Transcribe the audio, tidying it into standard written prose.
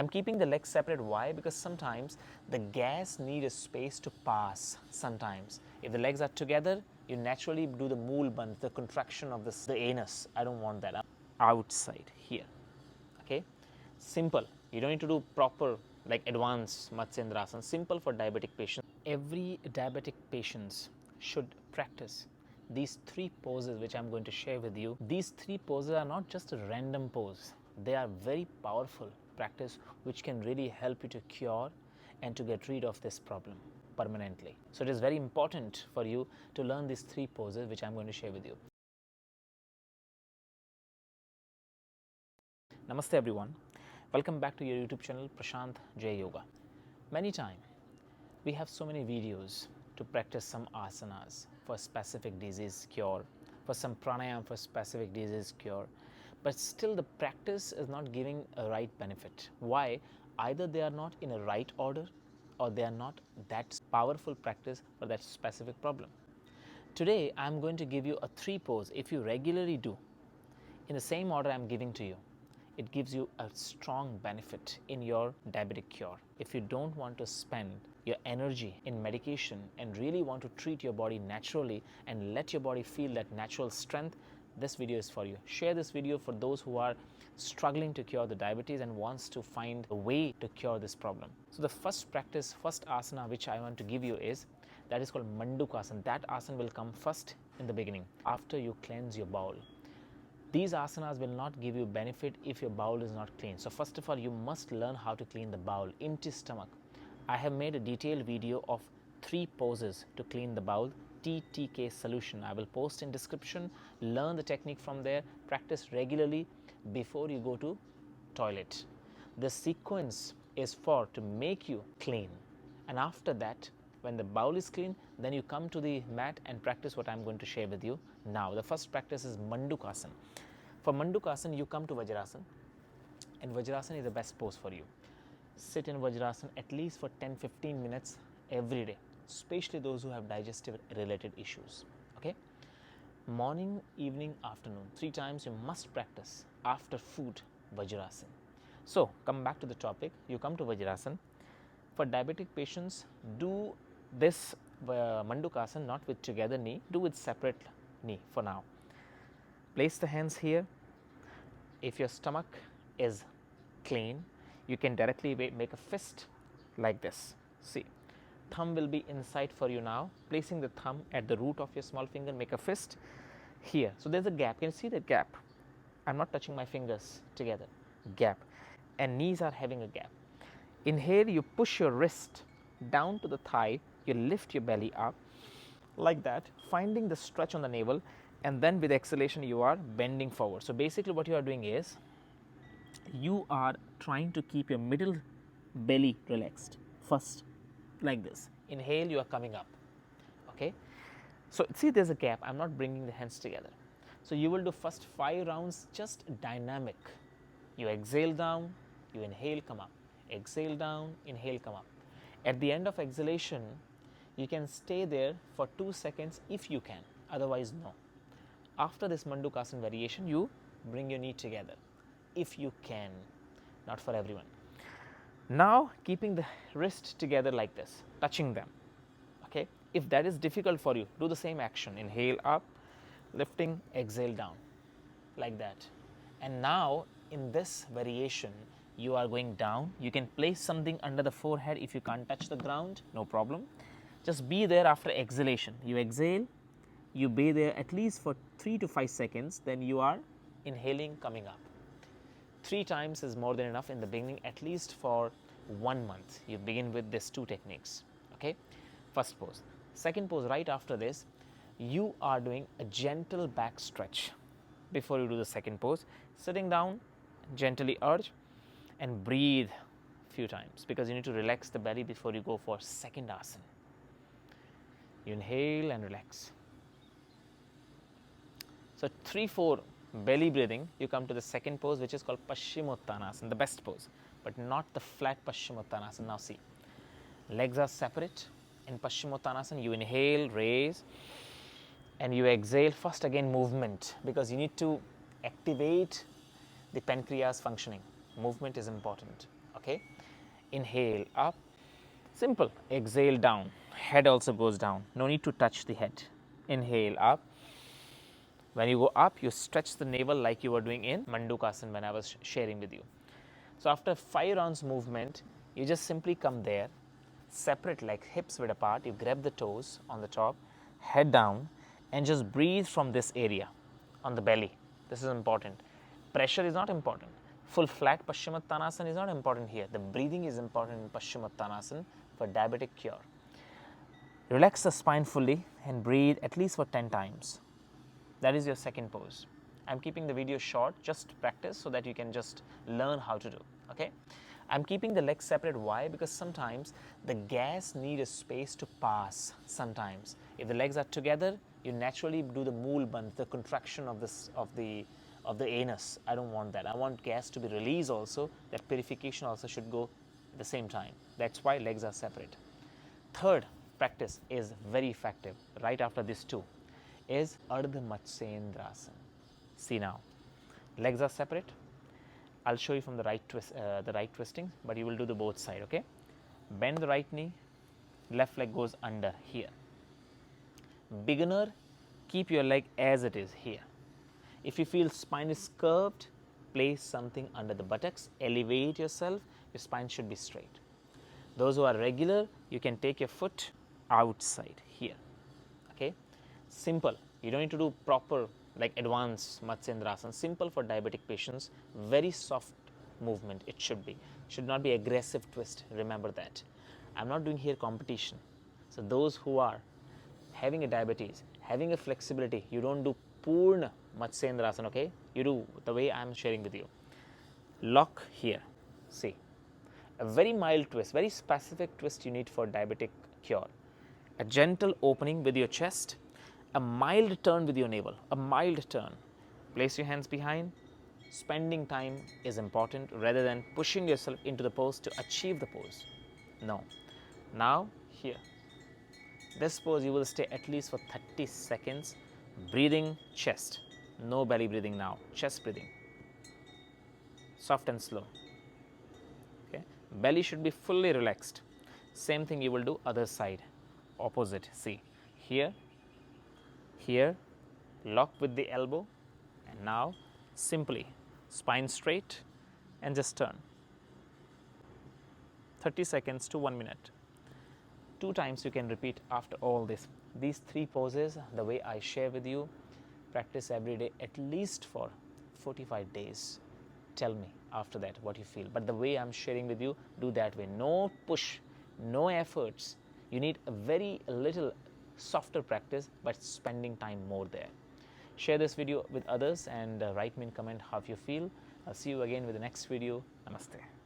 I'm keeping the legs separate. Why? Because sometimes the gas need a space to pass. Sometimes if the legs are together, you naturally do the mool bandh, the contraction of the anus. I don't want that. Outside here. Okay, simple. You don't need to do proper like advanced Matsyendrasan. Simple for diabetic patients. Every diabetic patients should practice these 3 poses which I'm going to share with you. These 3 poses are not just a random pose. They are very powerful practice which can really help you to cure and to get rid of this problem permanently. So it is very important for you to learn these 3 poses which I'm going to share with you. Namaste everyone. Welcome back to your YouTube channel Prashant Yoga. Many times we have so many videos to practice some asanas for specific disease cure, for some pranayama for specific disease cure, but still the practice is not giving a right benefit. Why? Either they are not in a right order or they are not that powerful practice for that specific problem. Today I am going to give you a 3 pose. If you regularly do in the same order I am giving to you, it gives you a strong benefit in your diabetic cure. If you don't want to spend your energy in medication and really want to treat your body naturally and let your body feel that natural strength, this video is for you. Share this video for those who are struggling to cure the diabetes and wants to find a way to cure this problem. So the first practice, first asana which I want to give you is that is called Mandukasan. That asana will come first in the beginning after you cleanse your bowel. These asanas will not give you benefit if your bowel is not clean. So first of all, you must learn how to clean the bowel, empty stomach. I have made a detailed video of 3 poses to clean the bowel, TTK solution. I will post in description. Learn the technique from there. Practice regularly before you go to toilet. The sequence is for to make you clean. And after that, when the bowel is clean, then you come to the mat and practice what I am going to share with you now. The first practice is Mandukasan. For Mandukasan, you come to Vajrasan, and Vajrasan is the best pose for you. Sit in Vajrasan at least for 10-15 minutes every day, especially those who have digestive related issues. Okay, morning, evening, afternoon, 3 times you must practice after food Vajrasan. So come back to the topic. You come to Vajrasan. For diabetic patients, do this Mandukasan not with together knee, do with separate knee for now. Place the hands here. If your stomach is clean, you can directly make a fist like this. See, thumb will be inside for you now. Placing the thumb at the root of your small finger, make a fist here. So there's a gap. Can you see that gap? I'm not touching my fingers together. Gap. And knees are having a gap. Inhale, you push your wrist down to the thigh, you lift your belly up like that, finding the stretch on the navel, and then with exhalation you are bending forward. So basically what you are doing is you are trying to keep your middle belly relaxed first, like this. Inhale, you are coming up. Okay, so see there's a gap. I'm not bringing the hands together. So you will do first 5 rounds just dynamic. You exhale down, you inhale, come up. Exhale down, inhale, come up. At the end of exhalation, you can stay there for 2 seconds if you can, otherwise no. After this Mandukasan variation, you bring your knee together if you can, not for everyone. Now keeping the wrist together like this, touching them. Okay, if that is difficult for you, do the same action. Inhale up, lifting, exhale down, like that. And now in this variation, you are going down. You can place something under the forehead if you can't touch the ground, no problem. Just be there after exhalation. You exhale, you be there at least for 3 to 5 seconds, then you are inhaling, coming up. 3 times is more than enough in the beginning, at least for 1 month. You begin with these 2 techniques. Okay, first pose. Second pose, right after this, you are doing a gentle back stretch before you do the second pose. Sitting down, gently urge and breathe few times because you need to relax the belly before you go for second asana. You inhale and relax. So 3-4 belly breathing, you come to the second pose, which is called Pashimotanasan, the best pose, but not the flat Pashimotanasan. Now see, legs are separate. In Pashimotanasan, you inhale, raise, and you exhale. First again movement, because you need to activate the pancreas functioning. movement is important. Okay, inhale up, simple. Exhale down, head also goes down, no need to touch the head. Inhale up. When you go up, you stretch the navel like you were doing in Mandukasan when I was sharing with you. So after 5 rounds movement, you just simply come there, separate like hips width apart, you grab the toes on the top, head down, and just breathe from this area on the belly. This is important. Pressure is not important. Full flat Pashimotanasan is not important here. The breathing is important in Pashimotanasan for diabetic cure. Relax the spine fully and breathe at least for 10 times. That is your second pose. I'm keeping the video short, just practice so that you can just learn how to do. Okay, I'm keeping the legs separate. Why? Because sometimes the gas need a space to pass. Sometimes if the legs are together, you naturally do the moolband, the contraction of the anus. I don't want that. I want gas to be released also. That purification also should go at the same time. That's why legs are separate. Third practice is very effective right after this two is Ardha Matsyendrasan. See now, legs are separate. I'll show you from the right twisting, but you will do the both side. Okay, bend the right knee, left leg goes under here. Beginner, keep your leg as it is here. If you feel spine is curved, place something under the buttocks, elevate yourself, your spine should be straight. Those who are regular, you can take your foot outside here. Okay, simple. You don't need to do proper like advanced Matsyendrasan. Simple for diabetic patients. Very soft movement. It should not be aggressive twist. Remember that. I'm not doing here competition. So those who are having a diabetes, having a flexibility, you don't do Purna Matsyendrasan. Okay, you do the way I'm sharing with you. Lock here. See, a very mild twist, very specific twist you need for diabetic cure. A gentle opening with your chest, a mild turn with your navel, a mild turn. Place your hands behind. Spending time is important rather than pushing yourself into the pose to achieve the pose. No. Now, here. This pose you will stay at least for 30 seconds. Breathing chest. No belly breathing now. Chest breathing. Soft and slow. Okay. Belly should be fully relaxed. Same thing you will do other side. Opposite. See, here, here, lock with the elbow, and now simply spine straight and just turn. 30 seconds to 1 minute. 2 times you can repeat after all this. These 3 poses, the way I share with you, practice every day at least for 45 days. Tell me after that what you feel. But the way I'm sharing with you, do that way. No push, no efforts. You need a very little softer practice, but spending time more there. Share this video with others and write me in comment how you feel. I'll see you again with the next video. Namaste.